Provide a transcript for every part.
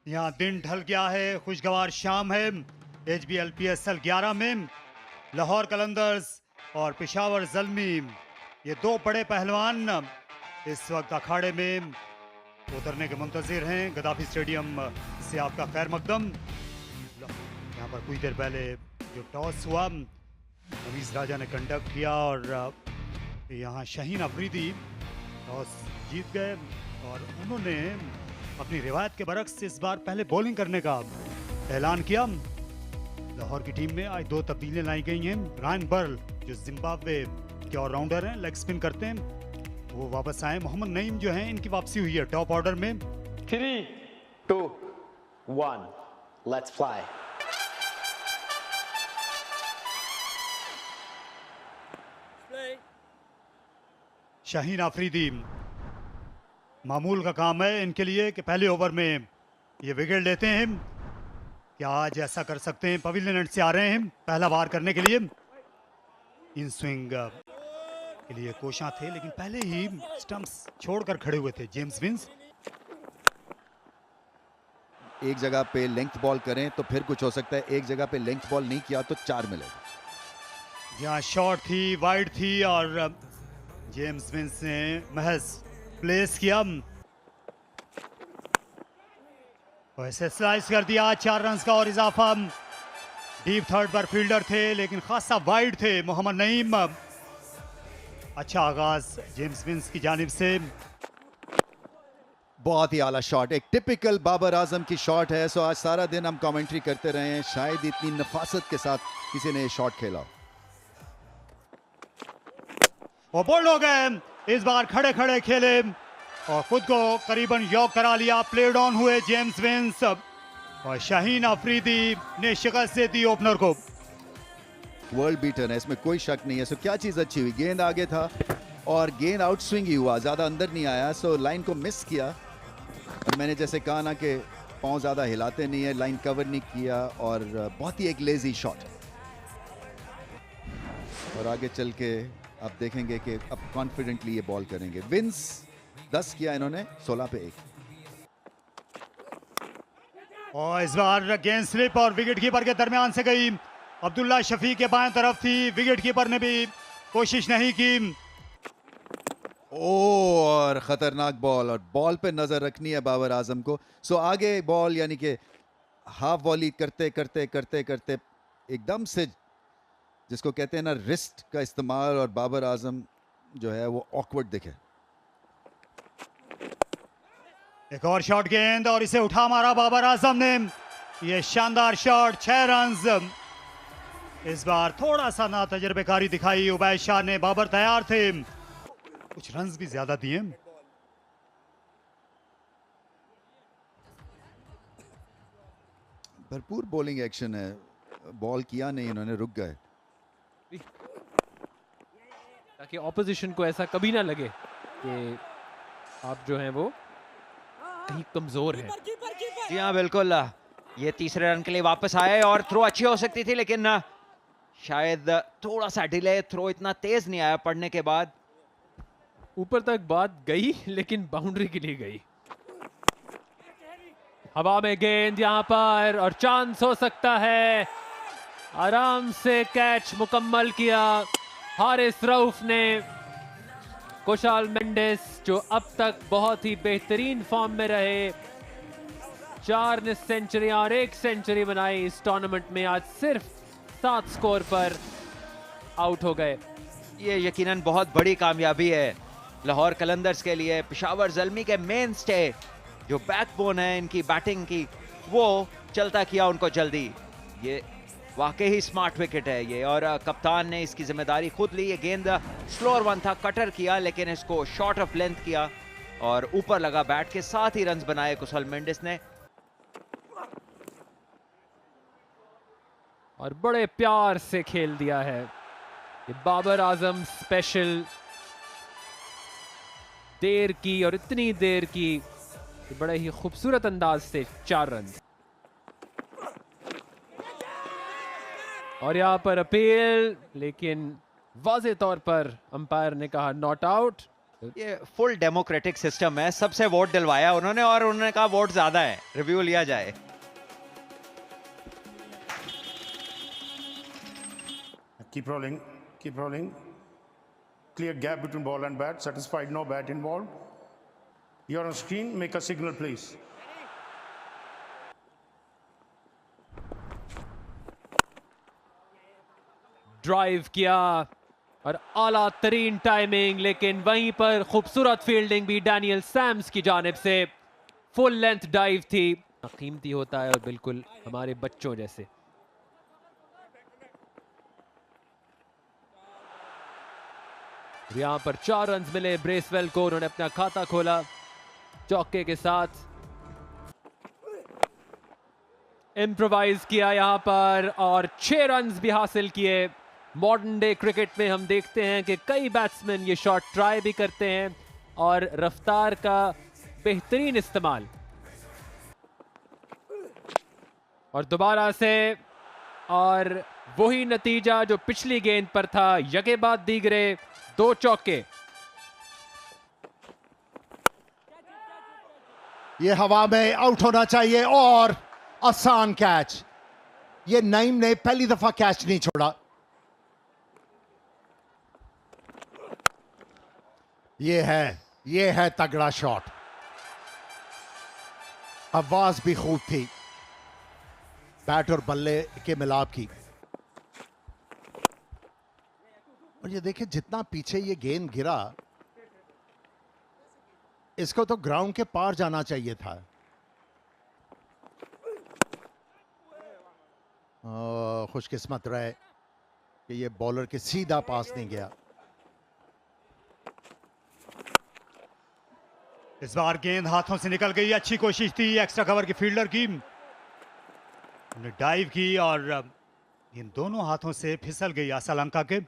यहाँ दिन ढल गया है, खुशगवार शाम है। HBL PSL 11 में लाहौर कलंदर्स और पेशावर ज़ल्मी, ये दो बड़े पहलवान इस वक्त अखाड़े में उतरने के मुंतजिर हैं। गद्दाफी स्टेडियम से आपका खैर मकदम। यहाँ पर कुछ देर पहले जो टॉस हुआ, नवीज राजा ने कंडक्ट किया और यहाँ शाहीन अफरीदी टॉस जीत गए और उन्होंने अपनी रिवायत के बरक्स इस बार पहले बॉलिंग करने का ऐलान किया। लाहौर की टीम में आज दो तब्दीलियां लाई गई हैं। रायन बर्ल जो जिम्बाब्वे के ऑलराउंडर हैं, लेग स्पिन करते हैं, वो वापस आए। मोहम्मद नईम जो हैं, इनकी वापसी हुई है टॉप ऑर्डर में। 3, 2, 1, let's fly. शाहीन अफरीदी, मामूल का काम है इनके लिए कि पहले ओवर में ये विकेट लेते हैं। क्या आज ऐसा कर सकते हैं? पवेलियन एंड से आ रहे हैं पहला वार करने के लिए। इन स्विंग के लिए कोशां थे, लेकिन पहले ही स्टंप्स छोड़कर खड़े हुए थे जेम्स विंस। एक जगह पे लेंथ बॉल करें तो फिर कुछ हो सकता है, एक जगह पे लेंथ बॉल नहीं किया तो 4 मिलेगा। यहाँ शॉट थी, वाइड थी और जेम्स विंस ने महज प्लेस किया। वैसे स्लाइस कर दिया, 4 रन्स का और इजाफा। डीप थर्ड पर फील्डर थे, लेकिन खासा वाइड थे मोहम्मद नईम। अच्छा आगाज जेम्स विंस की जानिब से। बहुत ही आला शॉट, एक टिपिकल बाबर आजम की शॉट है। सो आज सारा दिन हम कमेंट्री करते रहे हैं, शायद इतनी नफासत के साथ किसी ने शॉट खेला। वो बोल्ड हो गए, इस बार खड़े खड़े खेले और खुद को करीबन यॉक करा लिया। प्लेड ऑन हुए जेम्स विंस और शाहीन अफरीदी ने शिकस्त दे दी ओपनर को। वर्ल्ड बीटर है, इसमें कोई शक नहीं है। सो क्या चीज अच्छी हुई, गेंद आगे था और गेंद आउट स्विंग ही हुआ, ज्यादा अंदर नहीं आया। सो लाइन को मिस किया और मैंने जैसे कहा ना कि पांव ज्यादा हिलाते नहीं है, लाइन कवर नहीं किया और बहुत ही एक लेजी शॉट। और आगे चल के आप देखेंगे कि अब कॉन्फिडेंटली ये बॉल करेंगे। विंस 10 किया इन्होंने, 16 पे 1। और इस बार गेंद स्लिप और विकेट कीपर के दरमियान से गई। अब्दुल्ला शफी के बाएं तरफ थी, विकेट कीपर ने भी कोशिश नहीं की। और खतरनाक बॉल, और बॉल पे नजर रखनी है बाबर आजम को। सो आगे बॉल यानी कि हाफ वॉली करते करते करते करते एकदम से, जिसको कहते हैं ना रिस्ट का इस्तेमाल, और बाबर आजम जो है वो ऑकवर्ड दिखे। एक और शॉट गेंद और इसे उठा मारा बाबर आजम ने। ये शानदार शॉट, 6 रन्स। इस बार थोड़ा सा ना तजर्बेकारी दिखाई उबैद शाह ने। बाबर तैयार थे, कुछ रन्स भी ज्यादा दिए। भरपूर बॉलिंग एक्शन है, बॉल किया नहीं इन्होंने, रुक गए ताकि ऑपोजिशन को ऐसा कभी ना लगे कि आप जो हैं वो कहीं कमजोर हैं। जी हाँ बिल्कुल, ये तीसरे रन के लिए वापस आए और थ्रो अच्छी हो सकती थी, लेकिन शायद थोड़ा सा डिले, थ्रो इतना तेज नहीं आया पड़ने के बाद। ऊपर तक बात गई लेकिन बाउंड्री के लिए गई। हवा में गेंद यहाँ पर और चांस हो सकता है। आराम से कैच मुकम्मल किया हारिस रऊफ ने। कुशाल मेंडिस जो अब तक बहुत ही बेहतरीन फॉर्म में रहे, 4 सेंचुरी और 1 सेंचुरी बनाई इस टूर्नामेंट में, आज सिर्फ 7 स्कोर पर आउट हो गए। ये यकीनन बहुत बड़ी कामयाबी है लाहौर कलंदर्स के लिए। पेशावर ज़ल्मी के मेन स्टे जो बैकबोन है इनकी बैटिंग की, वो चलता किया उनको जल्दी। ये वाकई ही स्मार्ट विकेट है ये, और कप्तान ने इसकी जिम्मेदारी खुद ली। ये गेंद स्लोअर वन था, कटर किया, लेकिन इसको शॉर्ट ऑफ लेंथ किया और ऊपर लगा बैट के, साथ ही रन्स बनाए कुशल मेंडिस ने। और बड़े प्यार से खेल दिया है ये बाबर आजम स्पेशल। देर की और इतनी देर की, बड़े ही खूबसूरत अंदाज से 4 रन। और यहां पर अपील, लेकिन वाज़े तौर पर अंपायर ने कहा नॉट आउट। ये फुल डेमोक्रेटिक सिस्टम है, सबसे वोट दिलवाया उन्होंने और उन्होंने कहा वोट ज्यादा है, रिव्यू लिया जाए। Keep rolling, keep rolling. Clear gap between ball and bat. Satisfied, no bat involved. You're on screen, make a signal, please. Drive किया और आला तरीन टाइमिंग, लेकिन वहीं पर खूबसूरत फील्डिंग भी डैनियल सैम्स की जानिब से। फुल लेंथ डाइव थी, कीमती होता है और बिल्कुल हमारे बच्चों जैसे। यहां पर 4 रन मिले ब्रेसवेल को, उन्होंने अपना खाता खोला चौके के साथ। इम्प्रोवाइज किया यहां पर और 6 रन भी हासिल किए। मॉडर्न डे क्रिकेट में हम देखते हैं कि कई बैट्समैन ये शॉट ट्राई भी करते हैं और रफ्तार का बेहतरीन इस्तेमाल। और दोबारा से, और वही नतीजा जो पिछली गेंद पर था, यके बाद दीगरे 2 चौके। ये हवा में आउट होना चाहिए और आसान कैच। ये नईम ने पहली दफा कैच नहीं छोड़ा। ये है तगड़ा शॉट। आवाज भी खूब थी बैट और बल्ले के मिलाप की। और ये देखिए जितना पीछे ये गेंद गिरा, इसको तो ग्राउंड के पार जाना चाहिए था। खुशकिस्मत रहे कि ये बॉलर के सीधा पास नहीं गया। इस बार गेंद हाथों से निकल गई। अच्छी कोशिश थी एक्स्ट्रा कवर की फील्डर की, उन्हें डाइव की और इन दोनों हाथों से फिसल गई असलंका के।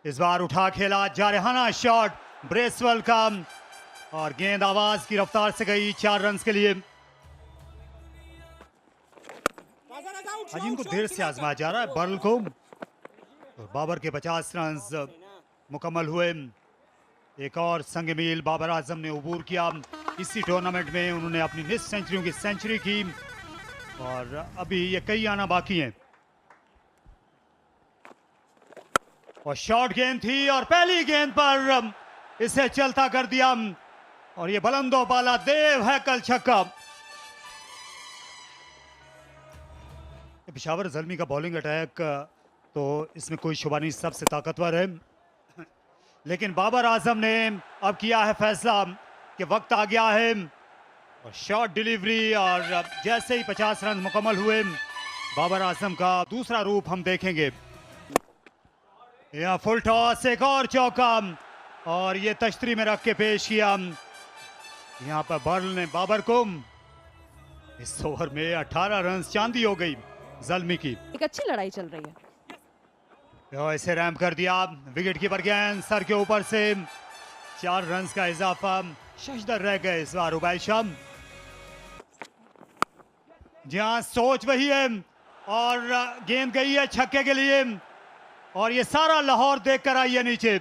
इस बार उठा खेला जारहाना शॉट ब्रेसवेल का और गेंद आवाज की रफ्तार से गई 4 रन के लिए। आज इनको देर से आजमाया जा रहा है बर्ल को। और बाबर के 50 रन मुकम्मल हुए। एक और संग मील बाबर आजम ने अबूर किया। इसी टूर्नामेंट में उन्होंने अपनी निस सेंचुरियों की सेंचुरी की और अभी ये कई आना बाकी हैं। और शॉर्ट गेंद थी और पहली गेंद पर इसे चलता कर दिया और ये बुलंदो बाला देव है कल छक्का। पेशावर ज़ल्मी का बॉलिंग अटैक तो इसमें कोई शुबा नहीं, सबसे ताकतवर है। लेकिन बाबर आजम ने अब किया है फैसला कि वक्त आ गया है और शॉर्ट डिलीवरी और जैसे ही 50 रन मुकम्मल हुए बाबर आजम का दूसरा रूप हम देखेंगे। यहाँ फुल टॉस, एक और चौका और ये तश्तरी में रख के पेश किया। यहाँ पर बर्ल ने बाबर को इस ओवर में 18 रन चांदी हो गई ज़ल्मी की। एक अच्छी लड़ाई चल रही है। ऐसे रैम्प कर दिया, विकेट कीपर गेंद सर के ऊपर से 4 रन का इजाफा। शशदर रह गए इस बार उबैद शाह। जहां सोच वही है और गेंद गई है छक्के के लिए और ये सारा लाहौर देखकर आई है नीचे।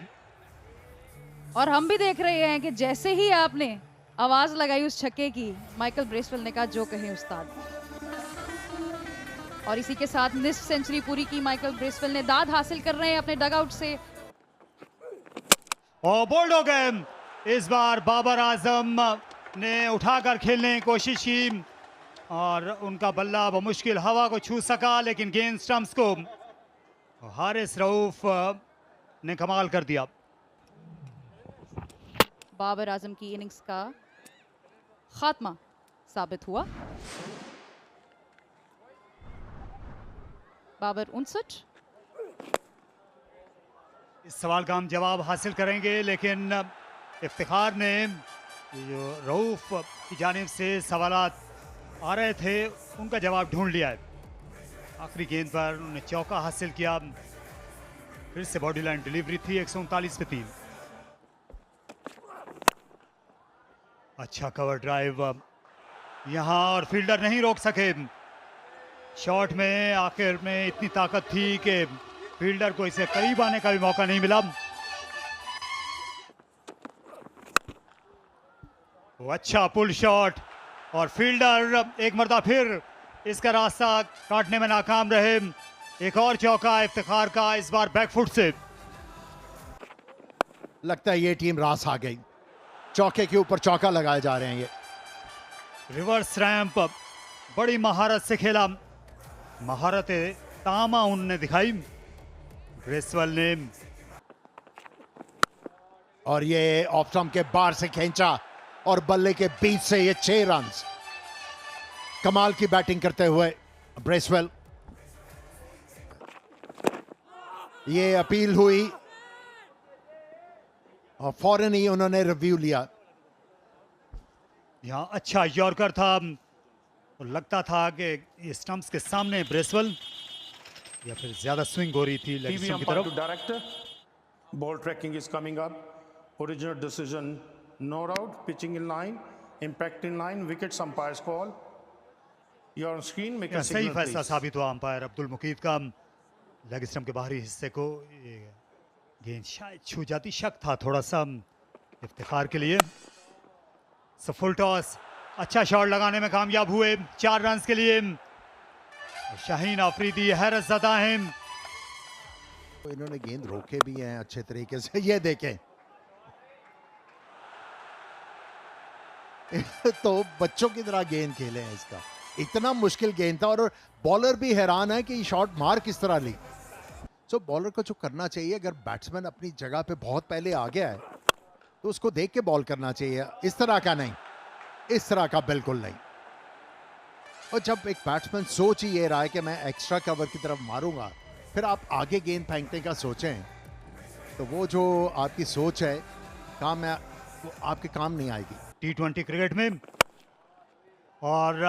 और हम भी देख रहे हैं कि जैसे ही आपने आवाज लगाई उस छक्के की, माइकल ब्रेसवेल ने कहा जो कहे उस्ताद। और इसी के साथ निस्फ सेंचुरी पूरी की माइकल ब्रेसवेल ने। दाद हासिल कर रहे हैं अपने डगआउट से और बोल्ड हो गए। इस बार बाबर आजम ने उठाकर खेलने की कोशिश की और उनका बल्ला बमुश्किल हवा को छू सका, लेकिन गेंद स्टंप्स को हारिस रऊफ ने कमाल कर दिया। बाबर आजम की इनिंग्स का खात्मा साबित हुआ। बाबर 59। इस सवाल का हम जवाब हासिल करेंगे, लेकिन इफ्तिखार ने जो रऊफ की जानिब से सवालात आ रहे थे उनका जवाब ढूंढ लिया है। आखिरी गेंद पर उन्होंने चौका हासिल किया। फिर से बॉडी लाइन डिलीवरी थी 139 पे 3। अच्छा कवर ड्राइव यहां और फील्डर नहीं रोक सके। शॉट में आखिर में इतनी ताकत थी कि फील्डर को इसे करीब आने का भी मौका नहीं मिला। वो अच्छा पुल शॉट और फील्डर एक मरतबा फिर इसका रास्ता काटने में नाकाम रहे। एक और चौका इफ्तिखार का, इस बार बैकफुट से। लगता है ये टीम रास आ गई, चौके के ऊपर चौका लगाए जा रहे हैं। ये रिवर्स रैंप बड़ी महारत से खेला, महारत तामा उनने दिखाई ब्रेसवेल ने। और ये ऑफ स्टंप के बाहर से खींचा और बल्ले के बीच से ये 6 रन। कमाल की बैटिंग करते हुए ब्रेसवेल। ये अपील हुई और फौरन ही उन्होंने रिव्यू लिया। यहाँ अच्छा यॉर्कर था और लगता था कि ये स्टंप्स के सामने ब्रेसवेल या फिर ज्यादा स्विंग हो रही थी लेग TV स्टंप की umpire to तरफ। director. Ball tracking is coming up. Original decision, no out. Pitching in line, impact in line. Wickets umpire's call. You're on screen. Make a सही signal, फैसला please. साबित हुआ umpire Abdul Muqeed का। Leg stump के बाहरी हिस्से को ये गेंद शायद छू जाती, शक था थोड़ा सा इफ्तिखार के लिए। फुल टॉस, अच्छा शॉट लगाने में कामयाब हुए 4 रन के लिए। शाहीन आफरीदी हैरत ज़दा हैं। तो इन्होंने गेंद रोके भी हैं अच्छे तरीके से। ये देखें तो बच्चों की तरह गेंद खेले हैं। इसका इतना मुश्किल गेंद था और बॉलर भी हैरान है कि शॉट मार किस तरह ली। सो बॉलर को जो करना चाहिए, अगर बैट्समैन अपनी जगह पे बहुत पहले आ गया है तो उसको देख के बॉल करना चाहिए, इस तरह का नहीं, इस तरह का बिल्कुल नहीं। और जब एक बैट्समैन सोच ही ये रहा है कि मैं एक्स्ट्रा कवर की तरफ मारूंगा, फिर आप आगे गेंद फेंकने का सोचें तो वो जो आपकी सोच है काम में, वो आपके काम नहीं आएगी। T20 क्रिकेट में। और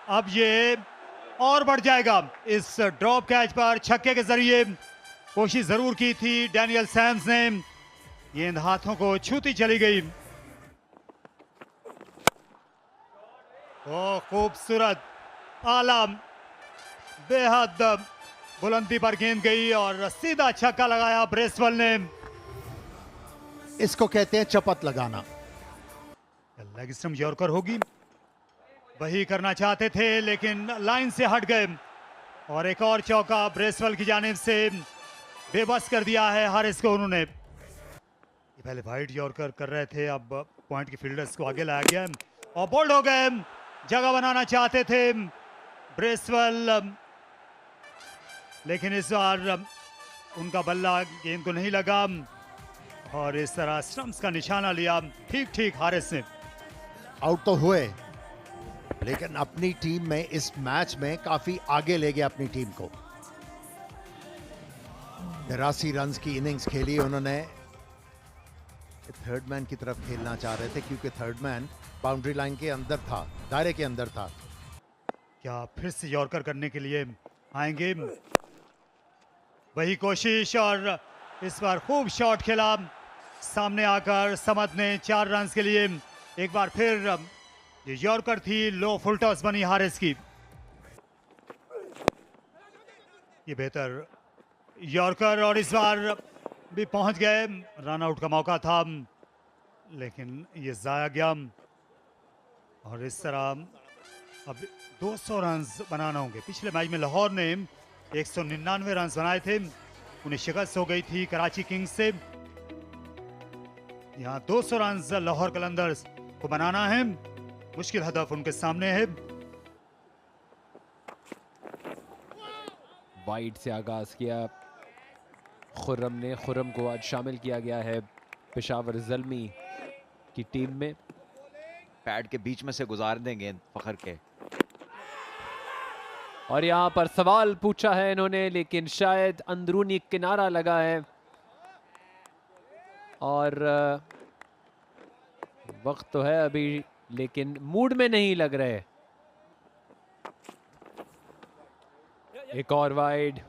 अब ये और बढ़ जाएगा। इस ड्रॉप कैच पर छक्के के जरिए कोशिश जरूर की थी डैनियल सैम्स ने, गेंद हाथों को छूती चली गई। ओ खूबसूरत आला, बेहद बुलंदी पर गेंद गई और सीधा छक्का लगाया ब्रेसवेल ने। इसको कहते हैं चपत लगाना। लेग स्टंप यॉर्कर होगी, वही करना चाहते थे लेकिन लाइन से हट गए। और एक और चौका ब्रेसवेल की जानिब से बेबस कर दिया है हारिस को उन्होंने। ये पहले वाइड यॉर्कर कर रहे थे, अब पॉइंट की फील्डर्स को आगे लाया गया और बोल्ड हो गए। जगह बनाना चाहते थे ब्रेसवेल, लेकिन इस बार उनका बल्ला गेंद को नहीं लगा और इस तरह स्टंप्स का निशाना लिया। ठीक ठीक हारिस ने। आउट तो हुए लेकिन अपनी टीम में इस मैच में काफी आगे ले गया अपनी टीम को। 83 रन की इनिंग्स खेली उन्होंने। थर्ड मैन की तरफ खेलना चाह रहे थे क्योंकि थर्ड मैन बाउंड्री लाइन के अंदर था, दायरे के अंदर था। क्या फिर से यॉर्कर करने के लिए आएंगे? वही कोशिश और इस बार खूब शॉट खेला सामने आकर समद ने 4 रन के लिए। एक बार फिर ये यॉर्कर थी, लो फुल टॉस बनी हारिस की। ये बेहतर यॉर्कर और इस बार भी पहुंच गए। रन आउट का मौका था लेकिन ये जाया गया और इस तरह अब 200 रन बनाना होंगे। पिछले मैच में लाहौर ने 199 रन बनाए थे, उन्हें शिकस्त हो गई थी कराची किंग्स से। यहाँ 200 रन लाहौर कलंदर्स को बनाना है, मुश्किल हदफ उनके सामने है। वाइड से आगाज किया खुर्रम ने। खुर्रम को आज शामिल किया गया है पेशावर ज़ल्मी की टीम में। पैड के बीच में से गुजार दें गेंद फखर के। और यहाँ पर सवाल पूछा है इन्होंने लेकिन शायद अंदरूनी किनारा लगा है और वक्त तो है अभी लेकिन मूड में नहीं लग रहे। एक और वाइड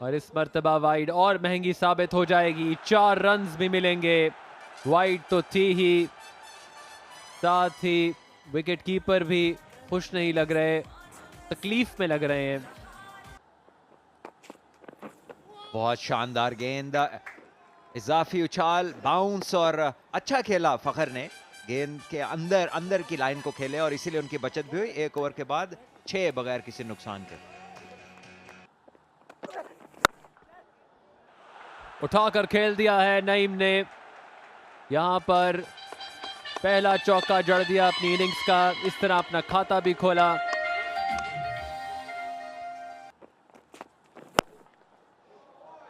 और इस मर्तबा वाइड और महंगी साबित हो जाएगी। 4 रन्स भी मिलेंगे। वाइड तो थी ही, साथ ही विकेट कीपर भी खुश नहीं लग रहे, तकलीफ में लग रहे हैं। बहुत शानदार गेंद, इजाफी उछाल, बाउंस और अच्छा खेला फखर ने। गेंद के अंदर की लाइन को खेले और इसीलिए उनकी बचत भी हुई। 1 ओवर के बाद 6 बगैर किसी नुकसान के। उठाकर खेल दिया है नईम ने। यहां पर पहला चौका जड़ दिया अपनी इनिंग्स का, इस तरह अपना खाता भी खोला।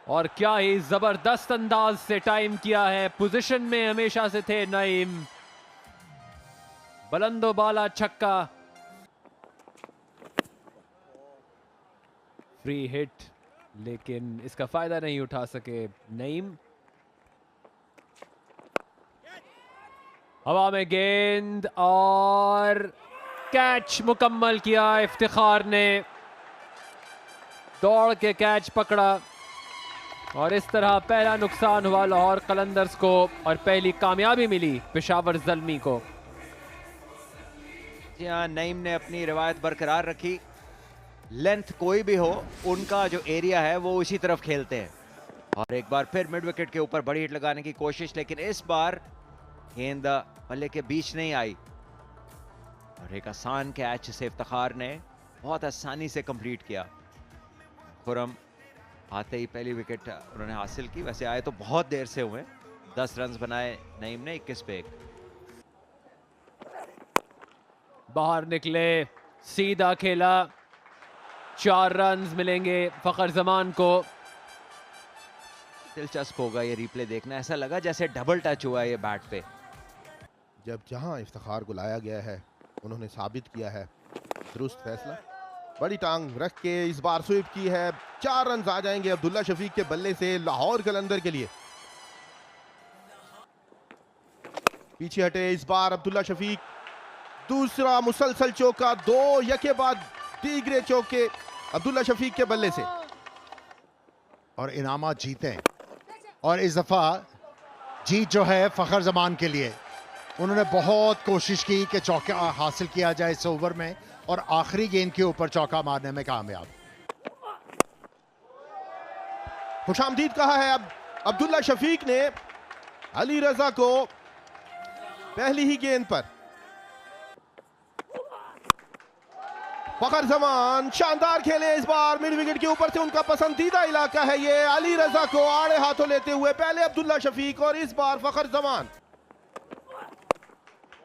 और क्या ही जबरदस्त अंदाज से टाइम किया है। पोजीशन में हमेशा से थे नईम। बुलंदो बाला छक्का, फ्री हिट, लेकिन इसका फायदा नहीं उठा सके नईम। हवा में गेंद और कैच मुकम्मल किया इफ्तिखार ने। दौड़ के कैच पकड़ा और इस तरह पहला नुकसान हुआ लाहौर कलंदर्स को और पहली कामयाबी मिली पेशावर ज़ल्मी को। जी हाँ, नईम ने अपनी रिवायत बरकरार रखी। लेंथ कोई भी हो, उनका जो एरिया है वो उसी तरफ खेलते हैं। और एक बार फिर मिड विकेट के ऊपर बड़ी हिट लगाने की कोशिश, लेकिन इस बार गेंद पल्ले के बीच नहीं आई और एक आसान कैच से इफ्तिखार ने बहुत आसानी से कंप्लीट किया। खुरम आते ही पहली विकेट उन्होंने हासिल की। वैसे आए तो बहुत देर से हुए। 10 रन बनाए नईम ने 21 पे 1। बाहर निकले, सीधा खेला, 4 रन मिलेंगे फखर जमान को। दिलचस्प होगा ये रिप्ले देखना। ऐसा लगा जैसे डबल टच हुआ है ये बैट पे। जब जहां इफ्तिखार को लाया गया है उन्होंने साबित किया है दुरुस्त फैसला। बड़ी टांग रख के इस बार स्वीप की है। 4 रन आ जाएंगे अब्दुल्ला शफीक के बल्ले से लाहौर कलंदर के लिए। पीछे हटे इस बार अब्दुल्ला शफीक। दूसरा मुसलसल चौका, 2 यके बाद तीसरे चौके अब्दुल्ला शफीक के बल्ले से। और इनामात जीते और इस दफा जीत जो है फखर जमान के लिए। उन्होंने बहुत कोशिश की कि चौका हासिल किया जाए इस ओवर में और आखिरी गेंद के ऊपर चौका मारने में कामयाब। खुशामदीद कहा है अब अब्दुल्ला शफीक ने अली रजा को पहली ही गेंद पर। फखर जमान शानदार खेले इस बार। मिड विकेट के ऊपर से उनका पसंदीदा इलाका है ये। अली रजा को आड़े हाथों लेते हुए पहले अब्दुल्ला शफीक और इस बार फखर जमान।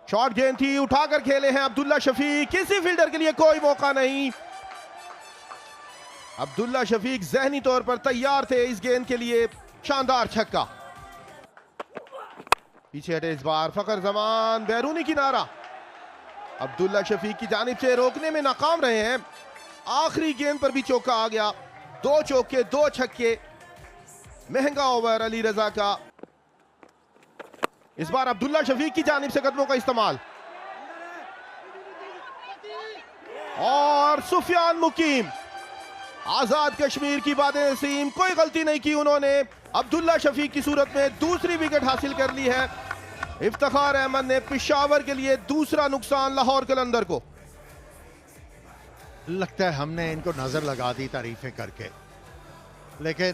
शॉर्ट गेंद थी, उठाकर खेले हैं अब्दुल्ला शफीक। किसी फील्डर के लिए कोई मौका नहीं। अब्दुल्ला शफीक जहनी तौर पर तैयार थे इस गेंद के लिए। शानदार छक्का। पीछे हटे इस बार फखर जमान। बैरूनी किनारा अब्दुल्ला शफीक की जानिब से रोकने में नाकाम रहे हैं। आखिरी गेंद पर भी चौका आ गया। 2 चौके 2 छक्के। महंगा ओवर अली रजा का। इस बार अब्दुल्ला शफीक की जानिब से कदमों का इस्तेमाल और सुफियान मुकीम। आजाद कश्मीर की बातें नसीम, कोई गलती नहीं की उन्होंने। अब्दुल्ला शफीक की सूरत में दूसरी विकेट हासिल कर ली है। इफ्तिखार अहमद ने पेशावर के लिए दूसरा नुकसान लाहौर कलंदर को। लगता है हमने इनको नजर लगा दी तारीफें करके, लेकिन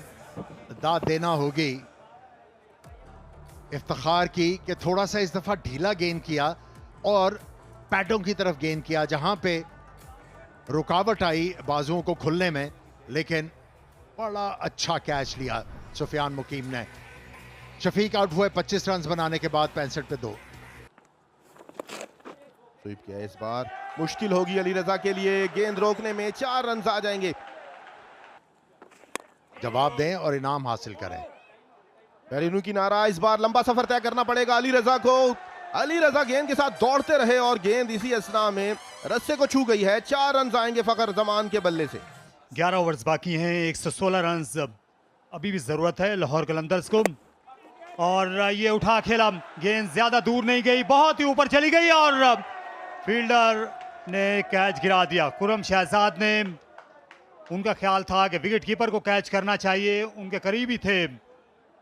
दाद देना होगी इफ्तिखार की कि थोड़ा सा इस दफा ढीला गेंद किया और पैडों की तरफ गेंद किया जहां पे रुकावट आई बाजुओं को खुलने में, लेकिन बड़ा अच्छा कैच लिया सुफियान मुकीम ने। शफीक आउट हुए 25 रन बनाने के बाद 65 पे 2। स्वीप किया इस बार। मुश्किल होगी अली रजा के लिए गेंद रोकने में। 4 रन आ जाएंगे। जवाब दें और इनाम हासिल करें। बैरूनी किनारा इस बार लंबा सफर तय करना पड़ेगा अली रजा को। अली रजा गेंद के साथ दौड़ते रहे और गेंद इसी असना में रस्से को छू गई है। 4 रन आएंगे फखर जमान के बल्ले से। 11 ओवर्स बाकी हैं। 116 रन अभी भी जरूरत है लाहौर कलंदर्स को। और ये उठा खेला, गेंद ज्यादा दूर नहीं गई, बहुत ही ऊपर चली गई और फील्डर ने कैच गिरा दिया। खुरम शहजाद ने, उनका ख्याल था कि विकेट कीपर को कैच करना चाहिए, उनके करीब ही थे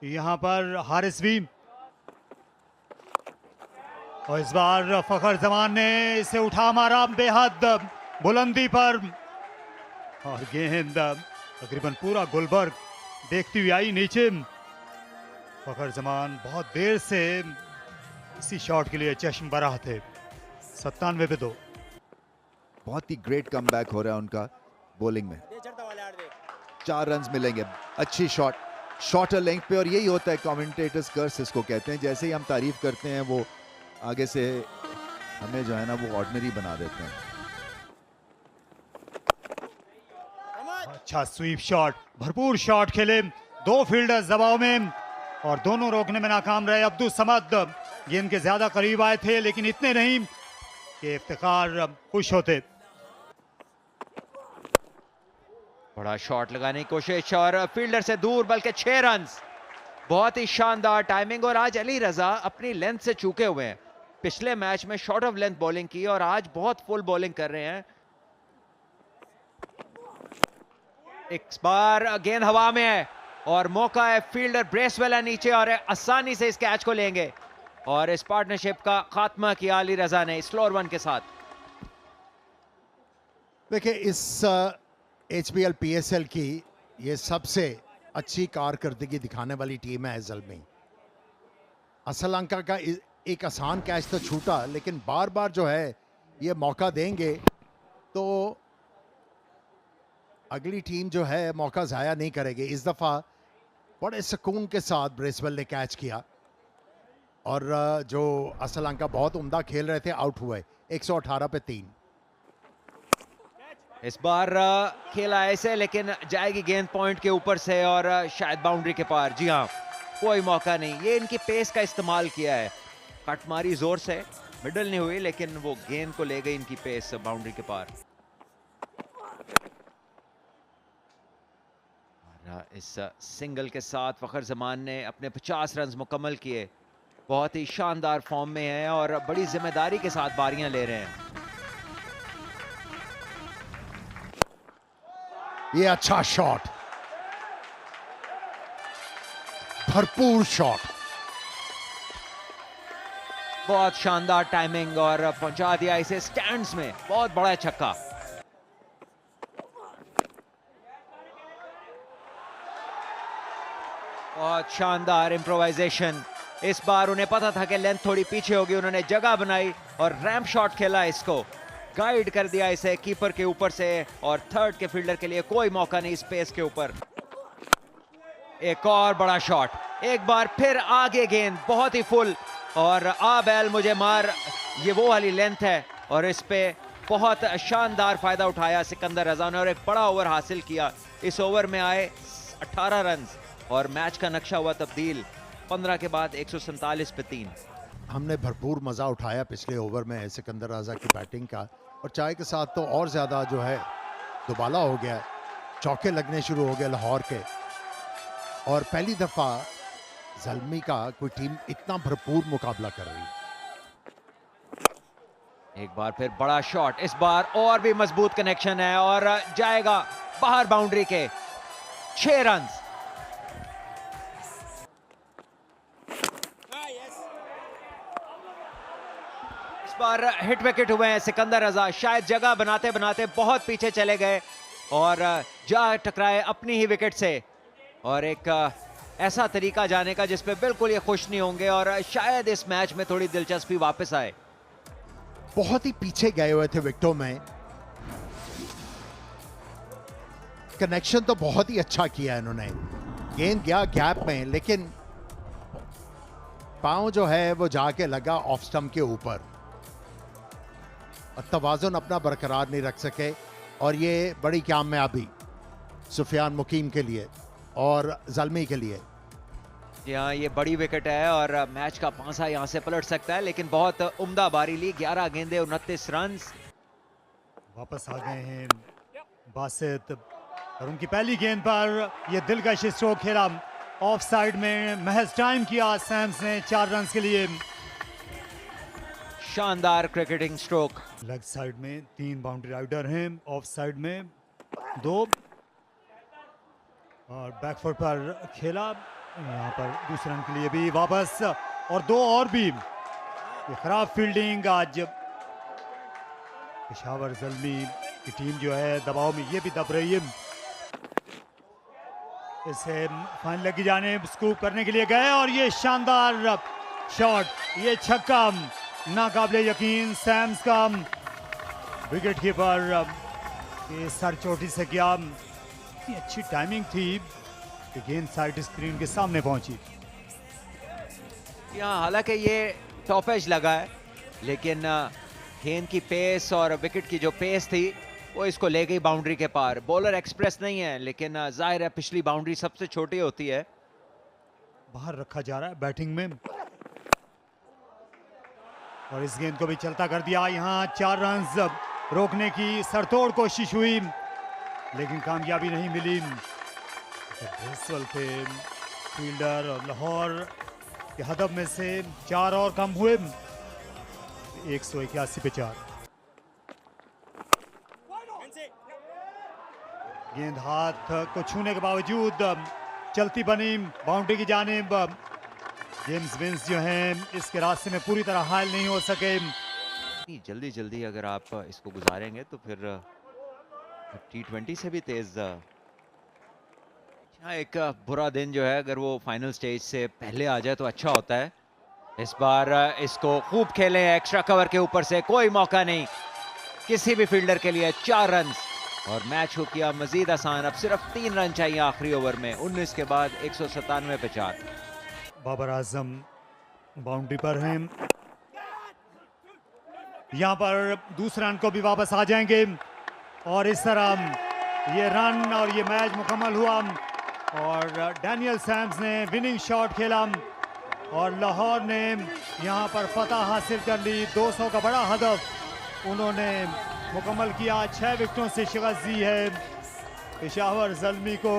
यहाँ पर हारिस भी। और इस बार फखर जमान ने इसे उठा मारा बेहद बुलंदी पर और गेंद तकरीबन पूरा गुलबर्ग देखती हुई आई नीचे। फखर जमान बहुत देर से इसी शॉट के लिए चश्म बराह थे। 97 पे 2। बहुत ही ग्रेट कमबैक हो रहा है उनका बॉलिंग में। 4 रन्स मिलेंगे। अच्छी शॉट, शॉर्टर लेंथ पे, और यही होता है कमेंटेटर्स कर्स इसको कहते हैं। जैसे ही हम तारीफ करते हैं वो आगे से हमें जो है ना वो ऑर्डिनरी बना देते हैं। अच्छा स्वीप शॉट, भरपूर शॉट खेले। 2 फील्डर्स दबाव में और दोनों रोकने में नाकाम रहे। अब्दुल समद गेंद के ज्यादा करीब आए थे लेकिन इतने नहीं कि इफ्तिखार खुश होते। बड़ा शॉट लगाने की कोशिश और फील्डर से दूर, बल्कि 6 रन्स। बहुत ही शानदार टाइमिंग। और आज अली रजा अपनी लेंथ से चूके हुए हैं। पिछले मैच में शॉर्ट ऑफ लेंथ बॉलिंग की और आज बहुत फुल बॉलिंग कर रहे हैं। इस बार गेंद हवा में है और मौका है, फील्डर ब्रेसवेल है नीचे और आसानी से इस कैच को लेंगे। और इस पार्टनरशिप का खात्मा किया अली रजा ने स्लोअर 1 के साथ। देखिए इस HBL PSL की ये सबसे अच्छी कारकर्दगी दिखाने वाली टीम है ज़ल्मी। श्रीलंका का एक आसान कैच तो छूटा, लेकिन बार बार जो है ये मौका देंगे तो अगली टीम जो है मौका ज़ाया नहीं करेगी। इस दफ़ा बड़े सुकून के साथ ब्रेसवेल ने कैच किया और जो श्रीलंका बहुत उम्दा खेल रहे थे आउट हुए। 118 पे 3। इस बार खेला ऐसे, लेकिन जाएगी गेंद पॉइंट के ऊपर से और शायद बाउंड्री के पार। जी हाँ, कोई मौका नहीं। ये इनकी पेस का इस्तेमाल किया है। कट मारी जोर से, मिडल नहीं हुई, लेकिन वो गेंद को ले गई इनकी पेस बाउंड्री के पार। और इस सिंगल के साथ फखर जमान ने अपने 50 रन मुकम्मल किए। बहुत ही शानदार फॉर्म में है और बड़ी जिम्मेदारी के साथ बारियां ले रहे हैं। ये अच्छा शॉट, भरपूर शॉट, बहुत शानदार टाइमिंग और पहुंचा दिया इसे स्टैंड्स में। बहुत बड़ा छक्का। बहुत शानदार इम्प्रोवाइजेशन। इस बार उन्हें पता था कि लेंथ थोड़ी पीछे होगी, उन्होंने जगह बनाई और रैंप शॉट खेला, इसको गाइड कर दिया इसे कीपर के ऊपर से। और थर्ड के फील्डर के लिए कोई मौका नहीं स्पेस के ऊपर। एक और बड़ा शॉट, एक बार फिर आगे गेंद बहुत ही फुल और आ बैल मुझे मार। ये वो वाली लेंथ है और इस पे बहुत शानदार फायदा उठाया सिकंदर रजा ने और एक बड़ा ओवर हासिल किया। इस ओवर में आए 18 रन और मैच का नक्शा हुआ तब्दील। 15 के बाद 147 पे 3। हमने भरपूर मज़ा उठाया पिछले ओवर में सिकंदर रजा की बैटिंग का, और चाय के साथ तो और ज़्यादा जो है दुबाला हो गया। चौके लगने शुरू हो गए लाहौर के, और पहली दफ़ा ज़ल्मी का कोई टीम इतना भरपूर मुकाबला कर रही है। एक बार फिर बड़ा शॉट, इस बार और भी मजबूत कनेक्शन है और जाएगा बाहर बाउंड्री के। 6 रन। बार हिट विकेट हुए हैं सिकंदर रजा। शायद जगह बनाते बनाते बहुत पीछे चले गए और जा टकराए अपनी ही विकेट से। और एक ऐसा तरीका जाने का जिस पे बिल्कुल ये खुश नहीं होंगे और शायद इस मैच में थोड़ी दिलचस्पी वापस आए। बहुत ही पीछे गए हुए थे विकेटों में। कनेक्शन तो बहुत ही अच्छा किया इन्होंने। गेंद गया गैप में, लेकिन पांव जो है वो जाके लगा ऑफ स्टंप के ऊपर और तवाज़ुन अपना बरकरार नहीं रख सके। और ये बड़ी कामयाबी सुफियान मुकीम के लिए और ज़ल्मी के लिए। जी हाँ, ये बड़ी विकेट है और मैच का पांसा यहां से पलट सकता है, लेकिन बहुत उम्दा बारी ली। 11 गेंदे 29 रन। वापस आ गए हैं बासित और उनकी पहली गेंद पर ये दिलकश स्ट्रोक खेला। ऑफ साइड में महज टाइम किया सैम्स ने 4 रन के लिए। शानदार क्रिकेटिंग स्ट्रोक। लेग साइड में 3 बाउंड्री राइडर हैं, ऑफ साइड में 2 और बैकफुट पर खेला। यहाँ पर दूसरे रन के लिए भी वापस और 2 और भी। ये खराब फील्डिंग आज पेशावर ज़ल्मी की टीम जो है दबाव में ये भी दब रही है। इसे फाइनल की जानिब स्कूप करने के लिए गए और ये शानदार शॉट, ये छक्का नाकाबिले यकीन सैम्स का विकेट कीपर के सर चोटी से किया। इतनी अच्छी टाइमिंग थी कि गेंद साइड स्क्रीन के सामने पहुंची। यहाँ हालांकि ये टॉप एज लगा है, लेकिन गेंद की पेस और विकेट की जो पेस थी वो इसको ले गई बाउंड्री के पार। बॉलर एक्सप्रेस नहीं है, लेकिन जाहिर है पिछली बाउंड्री सबसे छोटी होती है। बाहर रखा जा रहा है बैटिंग में और इस गेंद को भी चलता कर दिया। यहाँ 4 रन्स रोकने की सरतोड़ कोशिश हुई लेकिन कामयाबी नहीं मिली। ब्रेसवेल थे फील्डर और लाहौर के हदफ में से 4 और कम हुए, 181 पे 4। गेंद हाथ को छूने के बावजूद चलती बनी बाउंड्री की जानिब। जेम्स विंस जो हैं इसके रास्ते में पूरी तरह हायल नहीं हो सके। जल्दी जल्दी अगर आप इसको गुजारेंगे तो फिर T20 से भी तेज। एक बुरा दिन जो है अगर वो फाइनल स्टेज से पहले आ जाए तो अच्छा होता है। इस बार इसको खूब खेले, एक्स्ट्रा कवर के ऊपर से कोई मौका नहीं किसी भी फील्डर के लिए। 4 रन और मैच को किया मजीद आसान। अब सिर्फ 3 रन चाहिए आखिरी ओवर में। 19 के बाद 197 पे 4। बाबर आजम बाउंड्री पर हैं, यहां पर दूसरे रन को भी वापस आ जाएंगे और इस तरह ये रन और ये मैच मुकम्मल हुआ और डैनियल सैम्स ने विनिंग शॉट खेला और लाहौर ने यहां पर फतह हासिल कर ली। 200 का बड़ा हदफ उन्होंने मुकम्मल किया। 6 विकेटों से शिकस्त दी है पेशावर ज़ल्मी को।